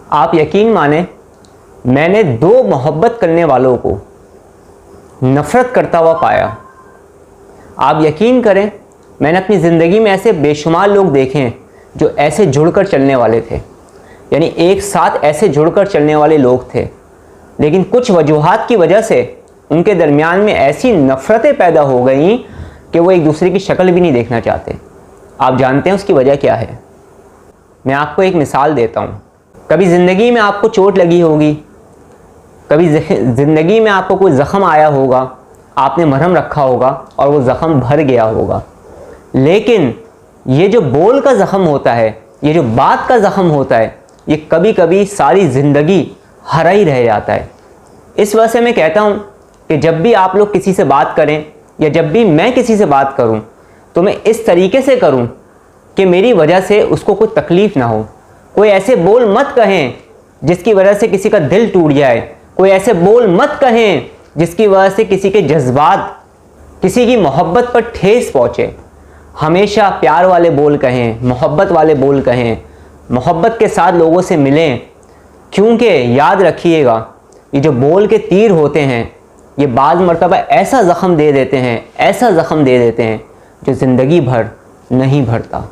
आप यकीन माने, मैंने 2 मोहब्बत करने वालों को नफ़रत करता हुआ पाया। आप यकीन करें, मैंने अपनी ज़िंदगी में ऐसे बेशुमार लोग देखे हैं जो ऐसे जुड़कर चलने वाले थे, यानी एक साथ ऐसे जुड़कर चलने वाले लोग थे, लेकिन कुछ वजूहात की वजह से उनके दरमियान में ऐसी नफ़रतें पैदा हो गई कि वो एक दूसरे की शक्ल भी नहीं देखना चाहते। आप जानते हैं उसकी वजह क्या है? मैं आपको एक मिसाल देता हूँ। कभी ज़िंदगी में आपको चोट लगी होगी, कभी ज़िंदगी में आपको कोई ज़ख़म आया होगा, आपने मरहम रखा होगा और वो ज़ख़म भर गया होगा, लेकिन ये जो बोल का ज़ख़म होता है, ये जो बात का ज़ख़म होता है, ये कभी कभी सारी ज़िंदगी हरा ही रह जाता है। इस वजह से मैं कहता हूँ कि जब भी आप लोग किसी से बात करें या जब भी मैं किसी से बात करूँ तो मैं इस तरीके से करूँ कि मेरी वजह से उसको कोई तकलीफ़ ना हो। कोई ऐसे बोल मत कहें जिसकी वजह से किसी का दिल टूट जाए, कोई ऐसे बोल मत कहें जिसकी वजह से किसी के जज्बात, किसी की मोहब्बत पर ठेस पहुँचे। हमेशा प्यार वाले बोल कहें, मोहब्बत वाले बोल कहें, मोहब्बत के साथ लोगों से मिलें, क्योंकि याद रखिएगा, ये जो बोल के तीर होते हैं ये बाज़ मरतबा ऐसा ज़ख़म दे देते हैं, ऐसा ज़ख़म दे देते हैं जो ज़िंदगी भर नहीं भरता।